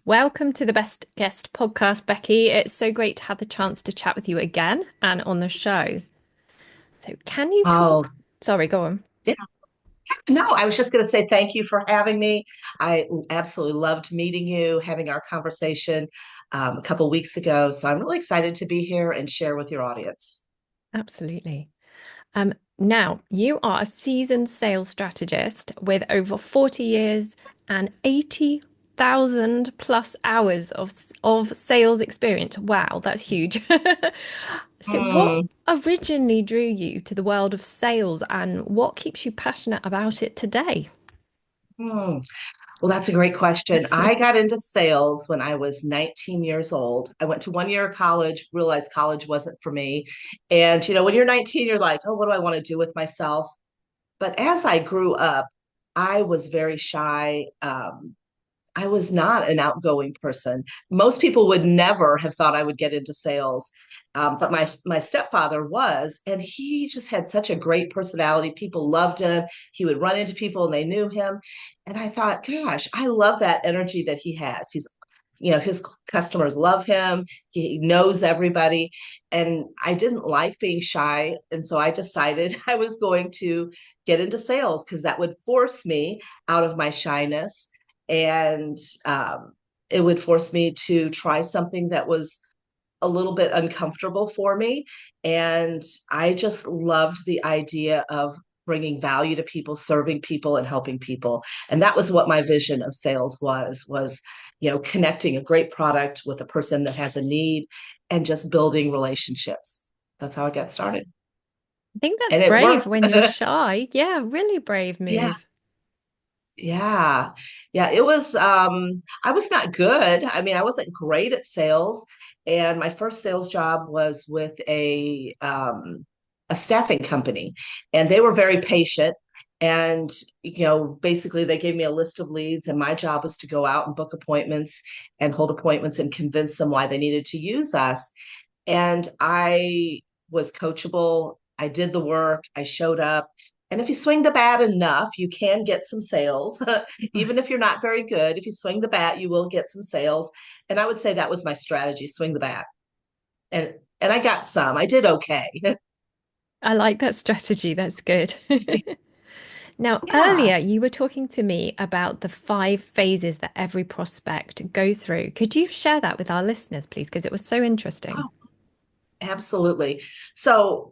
Welcome to the Best Guest podcast, Becky. It's so great to have the chance to chat with you again and on the show. So, can you Oh, talk? Sorry, go on. yeah. No, I was just going to say thank you for having me. I absolutely loved meeting you, having our conversation a couple weeks ago. So I'm really excited to be here and share with your audience. Absolutely. Now, you are a seasoned sales strategist with over 40 years and 80,000 plus hours of sales experience. Wow, that's huge. So, what Hmm. originally drew you to the world of sales and what keeps you passionate about it today? Hmm. Well, that's a great question. I got into sales when I was 19 years old. I went to 1 year of college, realized college wasn't for me. And, when you're 19, you're like, oh, what do I want to do with myself? But as I grew up, I was very shy. I was not an outgoing person. Most people would never have thought I would get into sales, but my stepfather was, and he just had such a great personality. People loved him. He would run into people and they knew him, and I thought, gosh, I love that energy that he has. His customers love him. He knows everybody, and I didn't like being shy, and so I decided I was going to get into sales because that would force me out of my shyness and it would force me to try something that was a little bit uncomfortable for me. And I just loved the idea of bringing value to people, serving people, and helping people. And that was what my vision of sales was connecting a great product with a person that has a need and just building relationships. That's how I got started. I think that's And it brave worked. when you're shy. Yeah, really brave Yeah. move. Yeah. Yeah, I was not good. I mean, I wasn't great at sales, and my first sales job was with a staffing company, and they were very patient. And basically they gave me a list of leads, and my job was to go out and book appointments and hold appointments and convince them why they needed to use us. And I was coachable. I did the work. I showed up. And if you swing the bat enough, you can get some sales. Even if you're not very good, if you swing the bat, you will get some sales. And I would say that was my strategy, swing the bat. And I got some. I did okay. I like that strategy. That's good. Now, Yeah. earlier you were talking to me about the 5 phases that every prospect goes through. Could you share that with our listeners, please? Because it was so interesting. Oh, absolutely. So,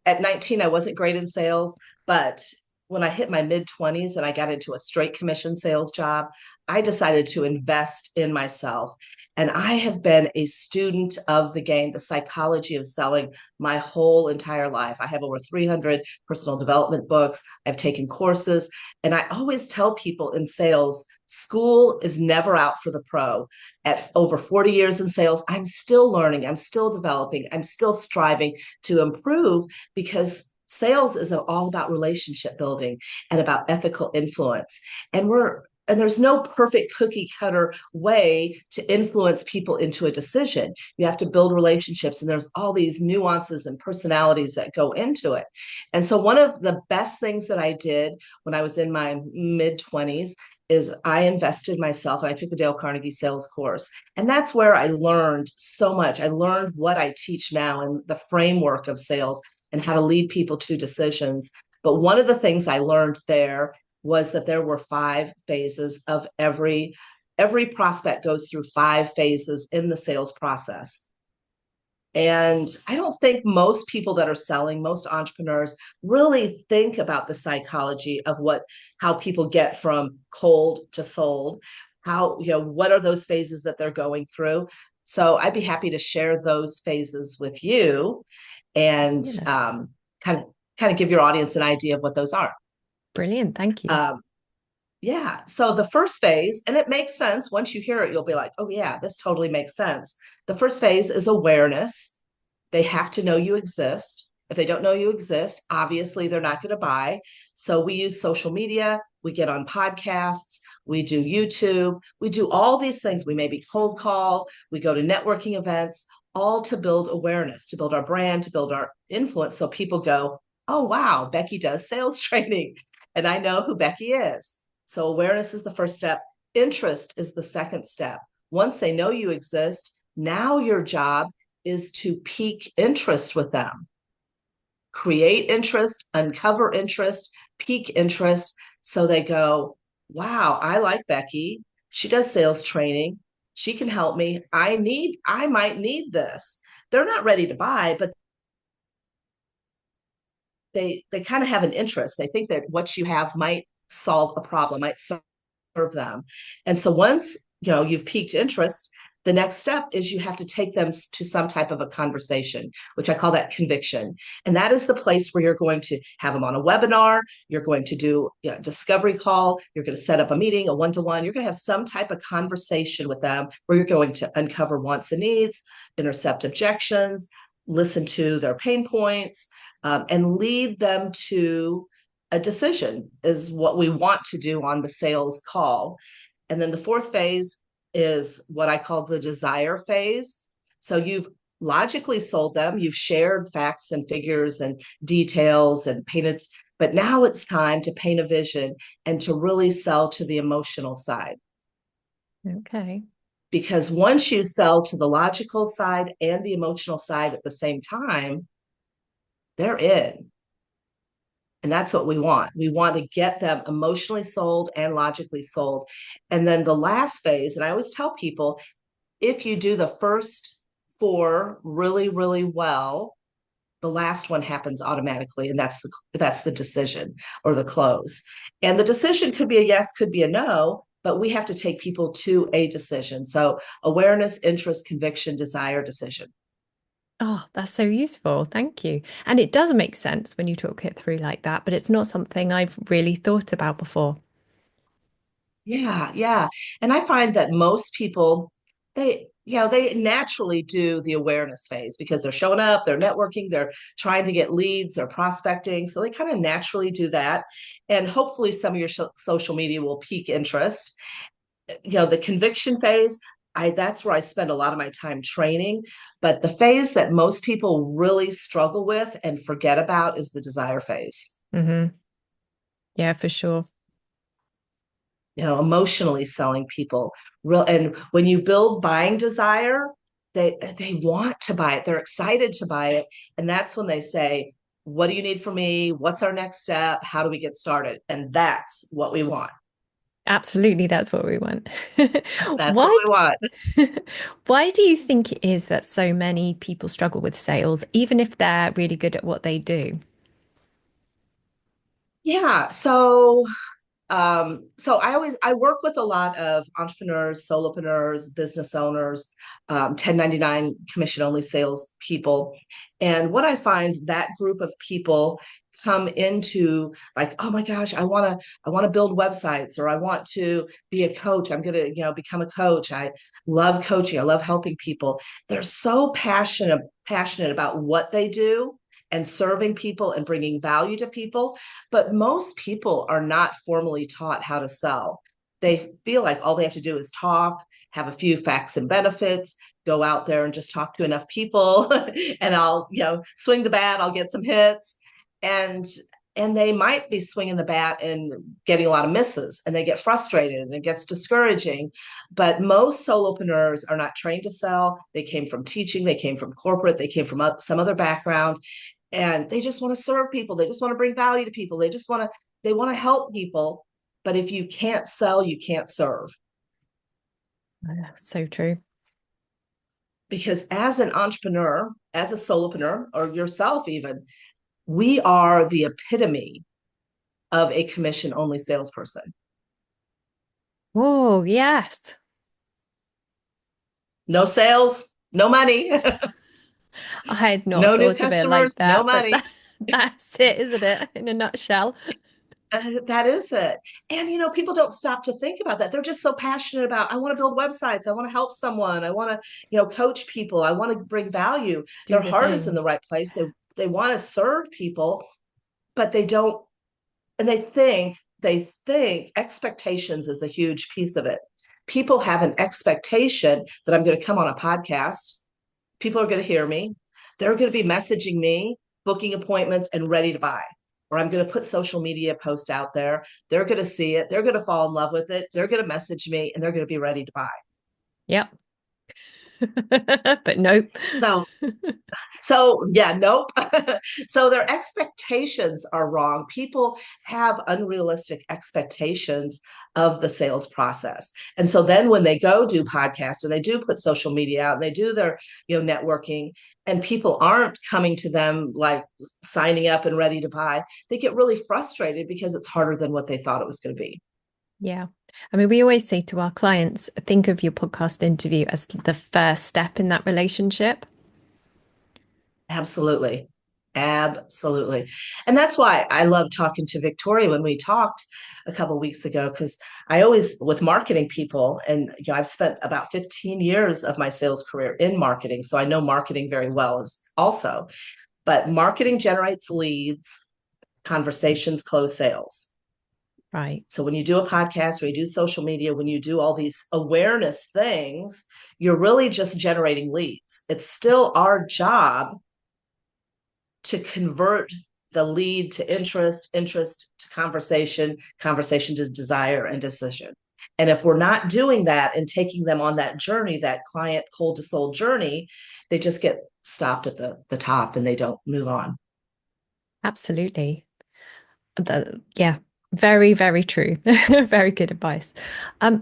at 19, I wasn't great in sales, but when I hit my mid 20s and I got into a straight commission sales job, I decided to invest in myself. And I have been a student of the game, the psychology of selling my whole entire life. I have over 300 personal development books. I've taken courses. And I always tell people in sales, school is never out for the pro. At over 40 years in sales, I'm still learning, I'm still developing, I'm still striving to improve because sales is all about relationship building and about ethical influence. And there's no perfect cookie cutter way to influence people into a decision. You have to build relationships, and there's all these nuances and personalities that go into it. And so, one of the best things that I did when I was in my mid 20s is I invested myself and I took the Dale Carnegie sales course. And that's where I learned so much. I learned what I teach now and the framework of sales and how to lead people to decisions. But one of the things I learned there was that there were 5 phases of every prospect goes through 5 phases in the sales process. And I don't think most people that are selling, most entrepreneurs really think about the psychology of how people get from cold to sold, what are those phases that they're going through. So I'd be happy to share those phases with you and Yes. kind of kind of give your audience an idea of what those are. Brilliant. Thank you. Um, yeah. So the first phase, and it makes sense. Once you hear it, you'll be like, oh, yeah, this totally makes sense. The first phase is awareness. They have to know you exist. If they don't know you exist, obviously they're not going to buy. So we use social media, we get on podcasts, we do YouTube, we do all these things. We maybe cold call, we go to networking events, all to build awareness, to build our brand, to build our influence. So people go, oh, wow, Becky does sales training, and I know who Becky is. So awareness is the first step. Interest is the second step. Once they know you exist, now your job is to pique interest with them. Create interest, uncover interest, pique interest. So they go, wow, I like Becky. She does sales training. She can help me. I might need this. They're not ready to buy, but they kind of have an interest. They think that what you have might solve a problem, might serve them. And so once you've piqued interest, the next step is you have to take them to some type of a conversation, which I call that conviction. And that is the place where you're going to have them on a webinar, you're going to do a discovery call, you're going to set up a meeting, a one-to-one, you're going to have some type of conversation with them where you're going to uncover wants and needs, intercept objections, listen to their pain points, and lead them to a decision is what we want to do on the sales call. And then the fourth phase is what I call the desire phase. So you've logically sold them, you've shared facts and figures and details and painted, but now it's time to paint a vision and to really sell to the emotional side. Okay. Because once you sell to the logical side and the emotional side at the same time, they're in. And that's what we want. We want to get them emotionally sold and logically sold. And then the last phase, and I always tell people, if you do the first four really, really well, the last one happens automatically. And that's the decision or the close. And the decision could be a yes, could be a no, but we have to take people to a decision. So awareness, interest, conviction, desire, decision. Oh, that's so useful. Thank you. And it does make sense when you talk it through like that, but it's not something I've really thought about before. Yeah, yeah. And I find that most people, they naturally do the awareness phase because they're showing up, they're networking, they're trying to get leads, they're prospecting. So they kind of naturally do that. And hopefully some of your social media will pique interest. The conviction phase, that's where I spend a lot of my time training. But the phase that most people really struggle with and forget about is the desire phase. Hmm. Yeah, for sure. Emotionally selling people real. And when you build buying desire, they want to buy it, they're excited to buy it, and that's when they say, what do you need from me, what's our next step, how do we get started? And that's what we want. Absolutely, that's what we want. That's what Why, we want. why do you think it is that so many people struggle with sales, even if they're really good at what they do? Yeah, so I work with a lot of entrepreneurs, solopreneurs, business owners, 1099 commission only sales people. And what I find, that group of people come into like, oh my gosh, I want to build websites, or I want to be a coach. I'm gonna, become a coach. I love coaching. I love helping people. They're so passionate about what they do and serving people and bringing value to people. But most people are not formally taught how to sell. They feel like all they have to do is talk, have a few facts and benefits, go out there and just talk to enough people, and I'll, swing the bat, I'll get some hits. And they might be swinging the bat and getting a lot of misses, and they get frustrated and it gets discouraging. But most solopreneurs are not trained to sell. They came from teaching, they came from corporate, they came from some other background, and they just want to serve people, they just want to bring value to people, they want to help people. But if you can't sell, you can't serve. So true. Because as an entrepreneur, as a solopreneur, or yourself even, we are the epitome of a commission only salesperson. Oh, yes. No sales, no money. I had not No new thought of it like customers, no that, but money. that's it, isn't it? In a nutshell. That is it. And people don't stop to think about that. They're just so passionate about, I want to build websites, I want to help someone, I want to, coach people, I want to bring value. Do Their the heart is in thing. the right place. They want to serve people, but they don't. And they think expectations is a huge piece of it. People have an expectation that I'm going to come on a podcast, people are going to hear me, they're going to be messaging me, booking appointments, and ready to buy. or I'm going to put social media post out there. They're going to see it. They're going to fall in love with it. They're going to message me and they're going to be ready to buy. Yep. But nope. So So, yeah, nope. So their expectations are wrong. People have unrealistic expectations of the sales process. And so then when they go do podcasts or they do put social media out and they do their, networking, and people aren't coming to them like signing up and ready to buy, they get really frustrated because it's harder than what they thought it was going to be. Yeah. I mean, we always say to our clients, think of your podcast interview as the first step in that relationship. Absolutely. Absolutely. And that's why I love talking to Victoria when we talked a couple of weeks ago, because I always, with marketing people, and I've spent about 15 years of my sales career in marketing. So I know marketing very well as also, but marketing generates leads, conversations close sales. Right. So when you do a podcast, when you do social media, when you do all these awareness things, you're really just generating leads. It's still our job to convert the lead to interest, interest to conversation, conversation to desire and decision. And if we're not doing that and taking them on that journey, that client cold to sold journey, they just get stopped at the top and they don't move on. Absolutely. Yeah. Very, very true. Very good advice.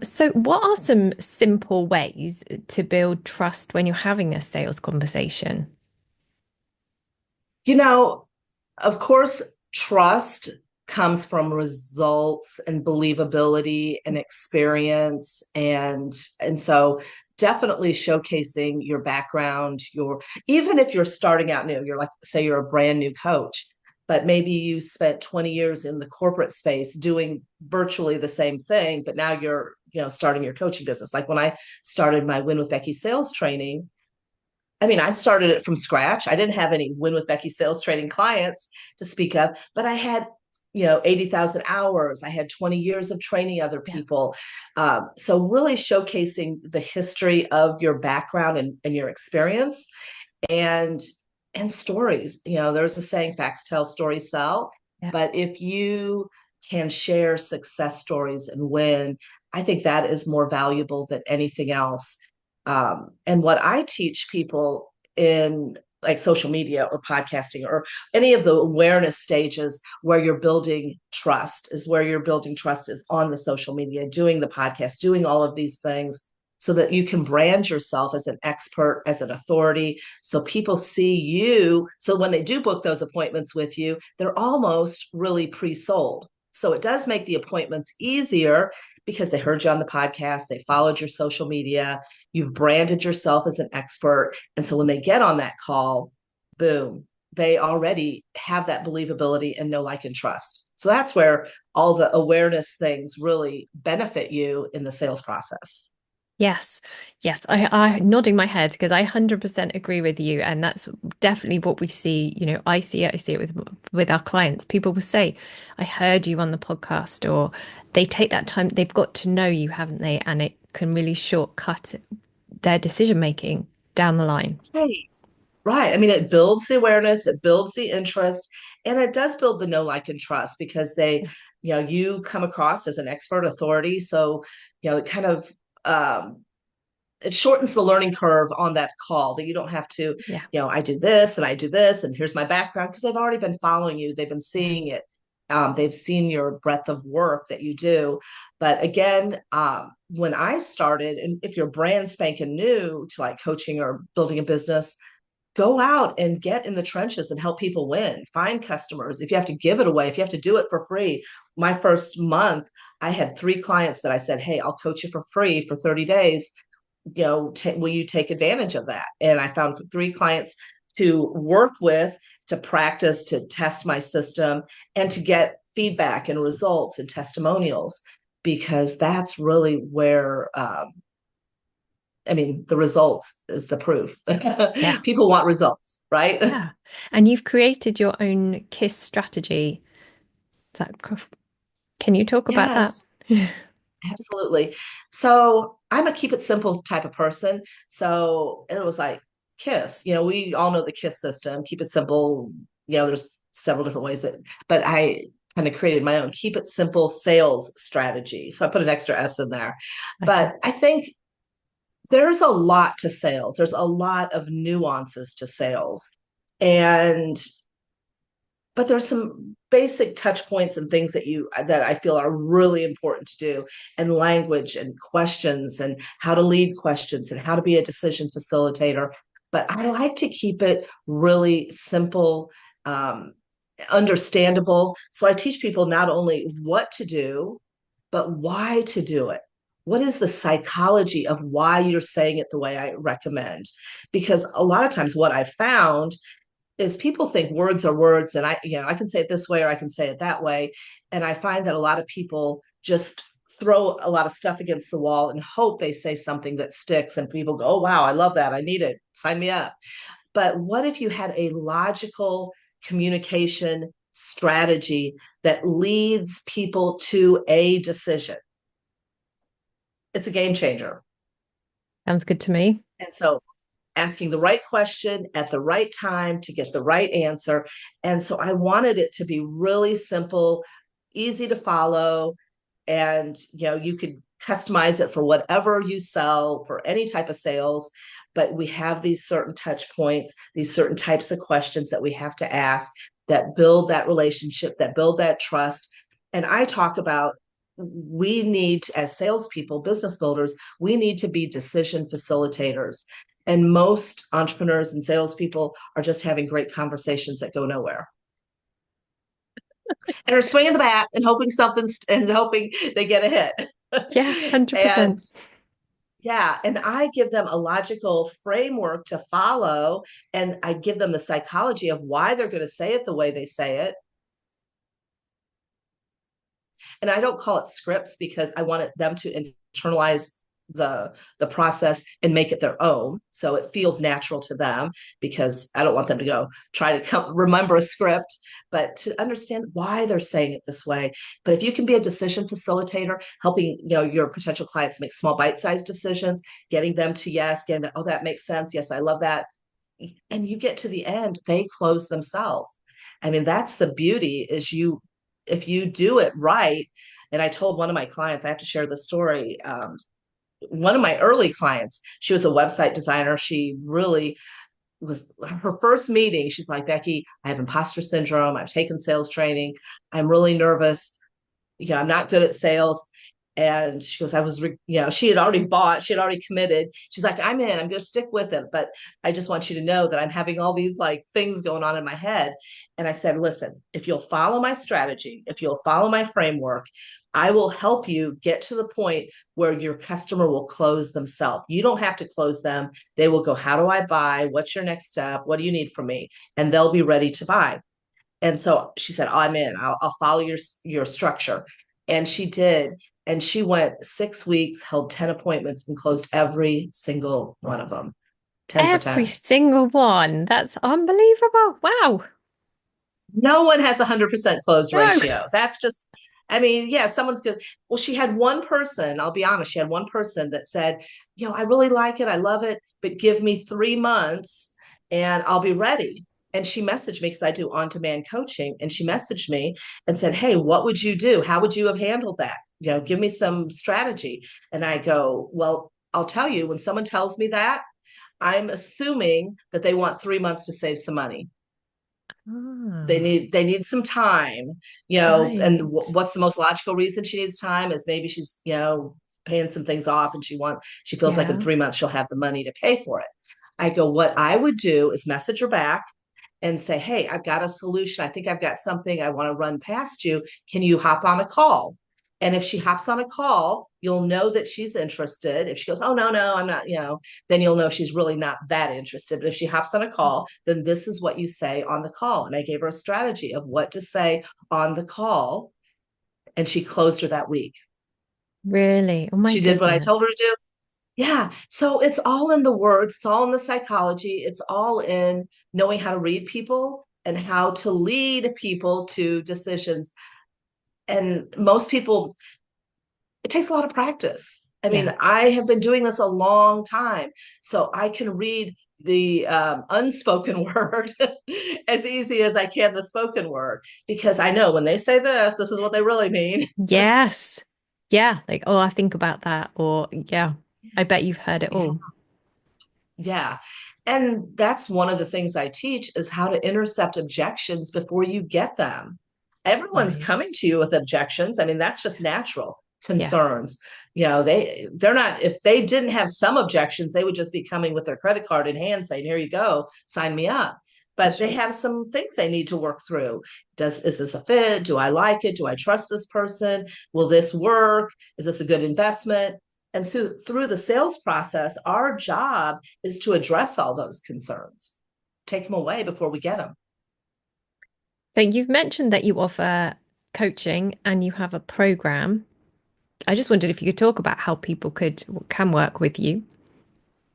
So what are some simple ways to build trust when you're having a sales conversation? You know, of course, trust comes from results and believability and experience, and so definitely showcasing your background, your, even if you're starting out new, you're like, say you're a brand new coach, but maybe you spent 20 years in the corporate space doing virtually the same thing, but now you're, starting your coaching business. Like when I started my Win with Becky sales training, I mean, I started it from scratch. I didn't have any Win with Becky sales training clients to speak of, but I had, 80,000 hours. I had 20 years of training other Yeah. people. So really showcasing the history of your background and your experience and stories. There's a saying, facts tell, stories sell. Yeah. But if you can share success stories and win, I think that is more valuable than anything else. And what I teach people in like social media or podcasting or any of the awareness stages where you're building trust is where you're building trust is on the social media, doing the podcast, doing all of these things so that you can brand yourself as an expert, as an authority. So people see you. So when they do book those appointments with you, they're almost really pre sold. So it does make the appointments easier because they heard you on the podcast, they followed your social media, you've branded yourself as an expert. And so when they get on that call, boom, they already have that believability and know, like, and trust. So that's where all the awareness things really benefit you in the sales process. Yes, yes, I nodding my head because I 100% agree with you, and that's definitely what we see. I see it with our clients. People will say, "I heard you on the podcast," or they take that time. They've got to know you, haven't they? And it can really shortcut their decision making down the line. Hey, right. I mean, it builds the awareness, it builds the interest, and it does build the know, like, and trust because you come across as an expert authority. So, it kind of it shortens the learning curve on that call that you don't have to, Yeah, I do this and I do this, and here's my background because they've already been following you. They've been yeah, seeing it. They've seen your breadth of work that you do. But again, when I started, and if you're brand spanking new to like coaching or building a business, go out and get in the trenches and help people win. Find customers. If you have to give it away, if you have to do it for free. My first month, I had 3 clients that I said, "Hey, I'll coach you for free for 30 days. Will you take advantage of that?" And I found 3 clients to work with, to practice, to test my system, and to get feedback and results and testimonials, because that's really where, I mean, the results is the proof. yeah, People want results, right? yeah. And you've created your own KISS strategy. Is that, can you talk about that? Yes. Absolutely. So I'm a keep it simple type of person. So it was like KISS. We all know the KISS system. Keep it simple. There's several different ways that, but I kind of created my own keep it simple sales strategy. So I put an extra S in there. Okay. But I think there's a lot to sales. There's a lot of nuances to sales. And but there's some basic touch points and things that I feel are really important to do, and language and questions and how to lead questions and how to be a decision facilitator. But I like to keep it really simple, um, understandable. So I teach people not only what to do, but why to do it. What is the psychology of why you're saying it the way I recommend? Because a lot of times what I found is people think words are words, and I can say it this way or I can say it that way. And I find that a lot of people just throw a lot of stuff against the wall and hope they say something that sticks and people go, oh wow, I love that, I need it, sign me up. But what if you had a logical communication strategy that leads people to a decision? It's a game changer. Sounds good to me. And so asking the right question at the right time to get the right answer. And so I wanted it to be really simple, easy to follow, and you could customize it for whatever you sell for any type of sales. But we have these certain touch points, these certain types of questions that we have to ask that build that relationship, that build that trust. And I talk about we need, as salespeople, business builders, we need to be decision facilitators. And most entrepreneurs and salespeople are just having great conversations that go nowhere and are swinging the bat and hoping and hoping they get a Yeah, hit. And 100%. yeah, and I give them a logical framework to follow, and I give them the psychology of why they're going to say it the way they say it. And I don't call it scripts because I want them to internalize the process and make it their own, so it feels natural to them, because I don't want them to go try to remember a script, but to understand why they're saying it this way. But if you can be a decision facilitator, helping your potential clients make small bite-sized decisions, getting them to yes, getting that, oh, that makes sense, yes, I love that, and you get to the end, they close themselves. I mean, that's the beauty, is if you do it right. And I told one of my clients, I have to share the story. One of my early clients, she was a website designer. She really was, her first meeting, she's like, Becky, I have imposter syndrome. I've taken sales training. I'm really nervous. I'm not good at sales. And she goes, she had already bought, she had already committed. She's like, I'm in, I'm going to stick with it. But I just want you to know that I'm having all these like things going on in my head. And I said, listen, if you'll follow my strategy, if you'll follow my framework, I will help you get to the point where your customer will close themselves. You don't have to close them. They will go, how do I buy? What's your next step? What do you need from me? And they'll be ready to buy. And so she said, I'm in, I'll follow your structure. And she did. And she went 6 weeks, held 10 appointments, and closed every single one of them. 10 for Every 10. single one. That's unbelievable. Wow. No one has 100% close No. ratio. That's just, I mean, yeah, someone's good. Well, she had one person, I'll be honest, she had one person that said, I really like it. I love it, but give me 3 months and I'll be ready. And she messaged me, because I do on-demand coaching. And she messaged me and said, hey, what would you do? How would you have handled that? Give me some strategy. And I go, well, I'll tell you, when someone tells me that, I'm assuming that they want 3 months to save some money. Ah, They need some time, and right. what's the most logical reason she needs time is maybe she's paying some things off, and she feels like in Yeah. 3 months she'll have the money to pay for it. I go, what I would do is message her back and say, hey, I've got a solution, I think I've got something I want to run past you, can you hop on a call? And if she hops on a call, you'll know that she's interested. If she goes, oh, no, I'm not, then you'll know she's really not that interested. But if she hops on a call, then this is what you say on the call. And I gave her a strategy of what to say on the call. And she closed her that week. Really? Oh my She did what I told goodness. her to do. Yeah. So it's all in the words, it's all in the psychology, it's all in knowing how to read people and how to lead people to decisions. And most people, it takes a lot of practice. I mean, Yeah. I have been doing this a long time, so I can read the unspoken word as easy as I can the spoken word because I know when they say this is what they really mean. Yes. Yeah. Like, oh, I think about that. Or, yeah, I bet you've heard it Yeah, all. yeah. And that's one of the things I teach is how to intercept objections before you get them. Everyone's Right. coming to you with objections. I mean, that's just natural. Yeah. Concerns. They're not, if they didn't have some objections, they would just be coming with their credit card in hand saying, "Here you go, sign me up." For But they sure. have some things they need to work through. Is this a fit? Do I like it? Do I trust this person? Will this work? Is this a good investment? And so through the sales process, our job is to address all those concerns, take them away before we get them. So you've mentioned that you offer coaching and you have a program. I just wondered if you could talk about how people can work with you.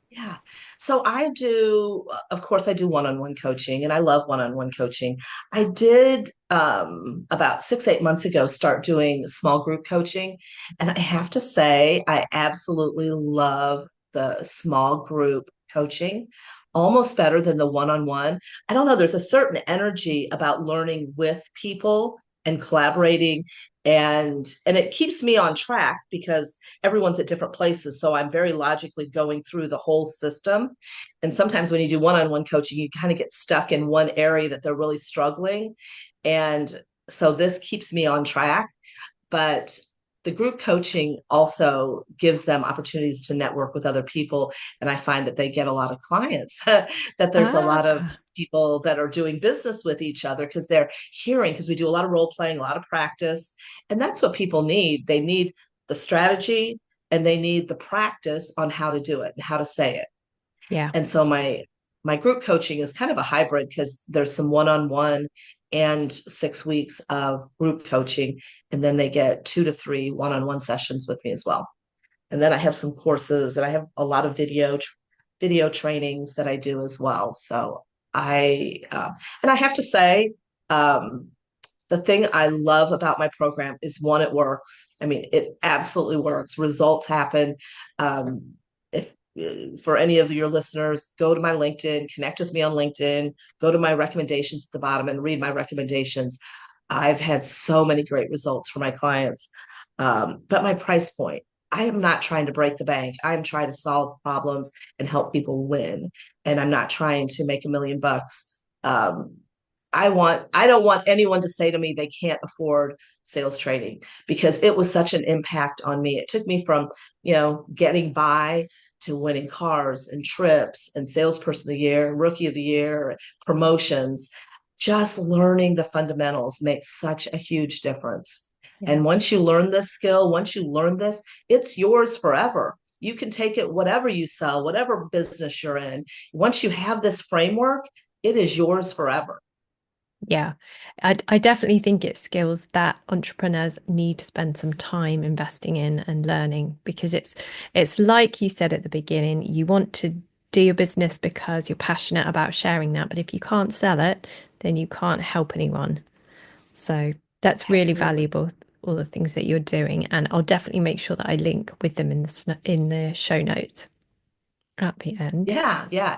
Yeah. So I do, of course, I do one-on-one coaching and I love one-on-one coaching. I did about 6, 8 months ago start doing small group coaching. And I have to say, I absolutely love the small group coaching, almost better than the one-on-one. I don't know, there's a certain energy about learning with people and collaborating and it keeps me on track because everyone's at different places. So I'm very logically going through the whole system. And sometimes when you do one-on-one coaching, you kind of get stuck in one area that they're really struggling. And so this keeps me on track. But the group coaching also gives them opportunities to network with other people. And I find that they get a lot of clients, that there's a lot of Ah, people that are doing business with each other because they're hearing, because we do a lot of role playing, a lot of practice. And that's what people need. They need the strategy and they need the practice on how to do it and how to say it. yeah. And so my group coaching is kind of a hybrid because there's some one-on-one and 6 weeks of group coaching, and then they get 2 to 3 one-on-one sessions with me as well. And then I have some courses, and I have a lot of video trainings that I do as well. So and I have to say, um, the thing I love about my program is one, it works. I mean, it absolutely works. Results happen. If For any of your listeners, go to my LinkedIn, connect with me on LinkedIn, go to my recommendations at the bottom and read my recommendations. I've had so many great results for my clients. But my price point, I am not trying to break the bank. I'm trying to solve problems and help people win. And I'm not trying to make $1 million. I don't want anyone to say to me they can't afford sales training because it was such an impact on me. It took me from, getting by to winning cars and trips and salesperson of the year, rookie of the year, promotions. Just learning the fundamentals makes such a huge difference. Yeah. And once you learn this skill, once you learn this, it's yours forever. You can take it whatever you sell, whatever business you're in. Once you have this framework, it is yours forever. Yeah, I definitely think it's skills that entrepreneurs need to spend some time investing in and learning because it's like you said at the beginning, you want to do your business because you're passionate about sharing that, but if you can't sell it, then you can't help anyone. So that's really Absolutely. valuable, all the things that you're doing, and I'll definitely make sure that I link with them in in the show notes at the end. Yeah, yeah,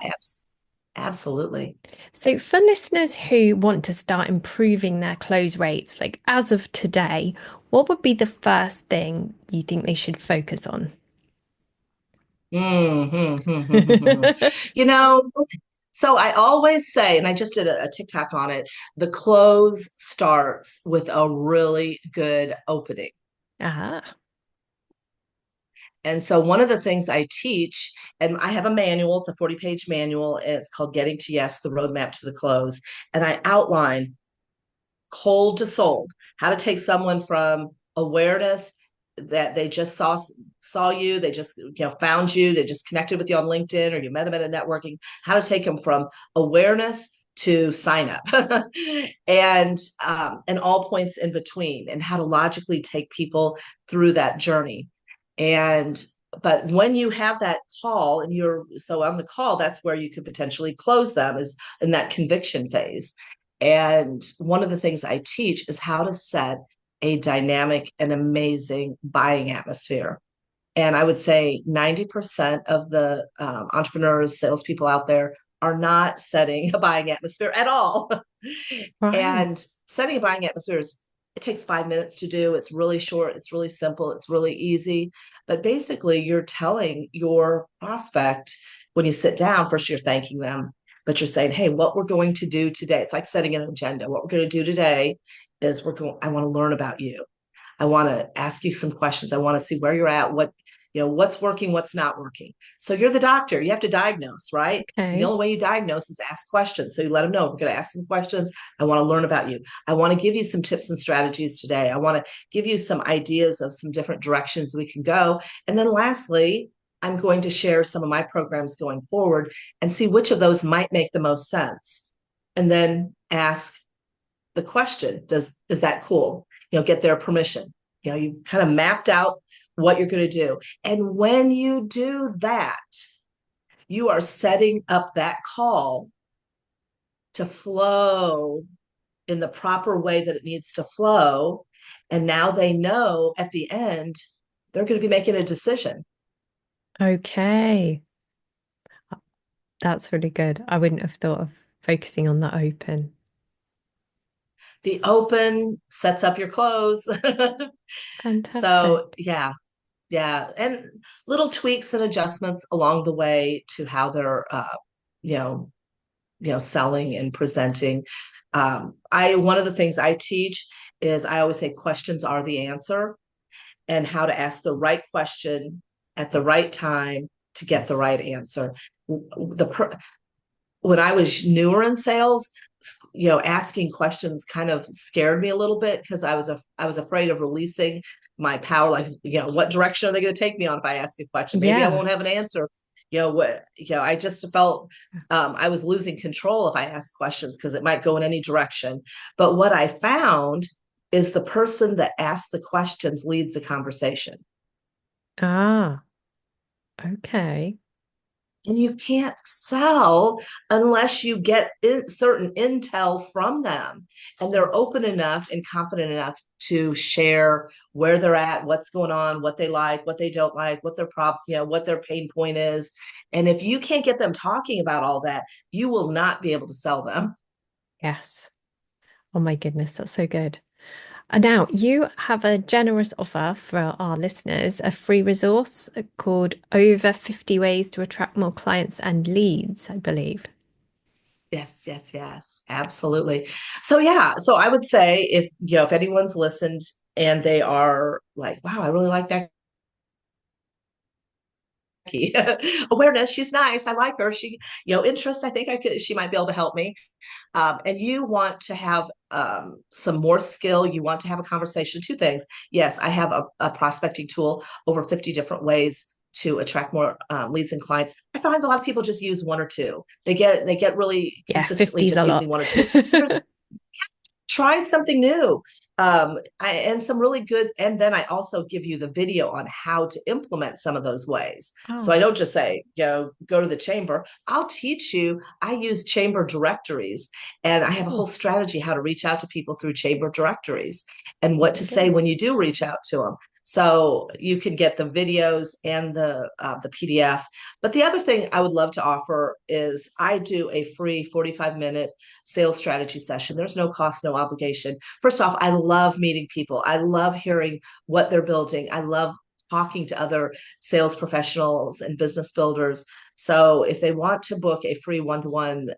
absolutely. So, for listeners who want to start improving their close rates, like as of today, what would be the first thing you think they should focus on? Mm-hmm. You know, so I always say, and I just did a TikTok on it, the close starts with a really good opening. Ah, And so one of the things I teach, and I have a manual, it's a 40-page manual, and it's called Getting to Yes, the Roadmap to the Close. And I outline cold to sold, how to take someone from awareness that they just saw you, they just found you, they just connected with you on LinkedIn or you met them at a networking, how to take them from awareness to sign up and all points in between and how to logically take people through that journey. And but when you have that call and you're so on the call, that's where you could potentially close them is in that conviction phase. And one of the things I teach is how to set a dynamic and amazing buying atmosphere. And I would say 90% of the entrepreneurs, salespeople out there are not setting a buying atmosphere at all. Right. And setting a buying atmosphere is, it takes 5 minutes to do. It's really short, it's really simple, it's really easy. But basically, you're telling your prospect when you sit down, first you're thanking them, but you're saying, hey, what we're going to do today, it's like setting an agenda. What we're going to do today is I want to learn about you. I want to ask you some questions. I want to see where you're at, what's working, what's not working. So you're the doctor. You have to diagnose, right? And the Okay. only way you diagnose is ask questions. So you let them know, we're going to ask some questions. I want to learn about you. I want to give you some tips and strategies today. I want to give you some ideas of some different directions we can go. And then lastly, I'm going to share some of my programs going forward and see which of those might make the most sense. And then ask the question, is that cool? Get their permission. You've kind of mapped out what you're going to do. And when you do that, you are setting up that call to flow in the proper way that it needs to flow. And now they know at the end, they're going to be making a decision. Okay. That's really good. I wouldn't have thought of focusing on the open. The open sets up your close. So, Fantastic. yeah, yeah. And little tweaks and adjustments along the way to how they're, you know, selling and presenting. I One of the things I teach is I always say questions are the answer, and how to ask the right question at the right time to get the right answer. The When I was newer in sales, asking questions kind of scared me a little bit because I was afraid of releasing my power. Like, what direction are they going to take me on if I ask a question? Maybe I Yeah. won't have an answer. I just felt I was losing control if I asked questions because it might go in any direction. But what I found is the person that asks the questions leads the conversation. Ah, okay. And you can't sell unless you get certain intel from them. And they're open enough and confident enough to share where they're at, what's going on, what they like, what they don't like, what their what their pain point is. And if you can't get them talking about all that, you will not be able to sell them. Yes. Oh my goodness, that's so good. And now you have a generous offer for our listeners, a free resource called Over 50 Ways to Attract More Clients and Leads, I believe. Yes, yes, yes, absolutely. So yeah, so I would say if anyone's listened and they are like, wow, I really like that awareness, she's nice, I like her, interest, I think she might be able to help me. And you want to have some more skill, you want to have a conversation. Two things. Yes, I have a prospecting tool, over 50 different ways to attract more leads and clients. I find a lot of people just use one or two. They get really Yeah, consistently 50 is a just using lot. one or two. There's Try something new. And some really good, and then I also give you the video on how to implement some of those ways. So I Oh, don't just say, go to the chamber. I'll teach you. I use chamber directories, and I have a whole oh, strategy how to reach out to people through chamber directories and oh what my to say when goodness. you do reach out to them. So you can get the videos and the PDF. But the other thing I would love to offer is I do a free 45-minute sales strategy session. There's no cost, no obligation. First off, I love meeting people. I love hearing what they're building. I love talking to other sales professionals and business builders. So if they want to book a free one-to-one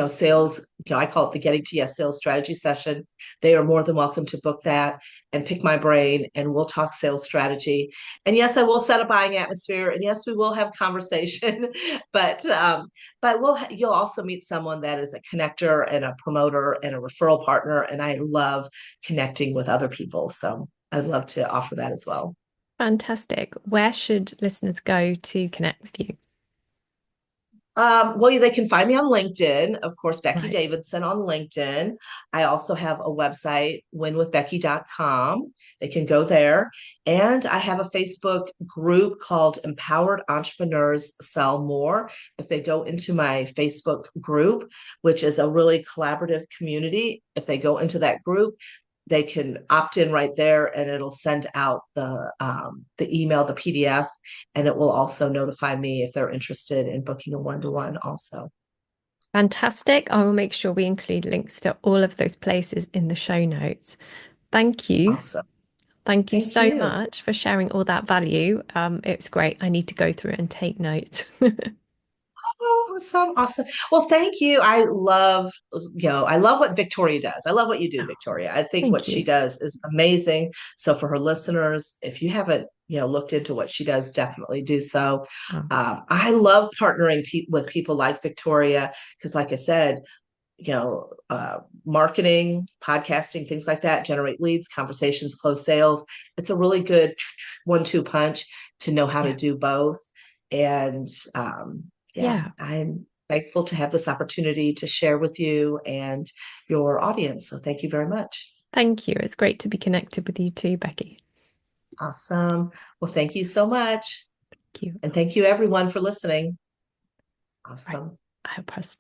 sales, I call it the Getting to Yes sales strategy session. They are more than welcome to book that and pick my brain, and we'll talk sales strategy. And yes, I will set a buying atmosphere, and yes, we will have conversation, but you'll also meet someone that is a connector and a promoter and a referral partner, and I love connecting with other people. So I'd love to offer that as well. Fantastic. Where should listeners go to connect with you? Well, they can find me on LinkedIn, of course, Becky Right. Davidson on LinkedIn. I also have a website, winwithbecky.com. They can go there. And I have a Facebook group called Empowered Entrepreneurs Sell More. If they go into my Facebook group, which is a really collaborative community, if they go into that group, they can opt in right there, and it'll send out the email, the PDF, and it will also notify me if they're interested in booking a one-to-one also. Fantastic. I will make sure we include links to all of those places in the show notes. Thank you. Awesome. Thank you Thank so you. much for sharing all that value. It's great. I need to go through it and take notes. Oh, awesome, awesome. Well, thank you. I love what Victoria does. I love what you do, Oh, Victoria. I think what thank she you. does is amazing. So for her listeners, if you haven't, looked into what she does, definitely do so. Oh, I love partnering with people like Victoria because, like I said, marketing, podcasting, things like that generate leads, conversations, close sales. It's a really good one-two punch to know how to yeah. do both. And yeah, Yeah. I'm thankful to have this opportunity to share with you and your audience. So thank you very much. Thank you. It's great to be connected with you too, Becky. Awesome. Well, thank you so much. Thank you. And thank you everyone for listening. Right. Awesome. I hope I stop.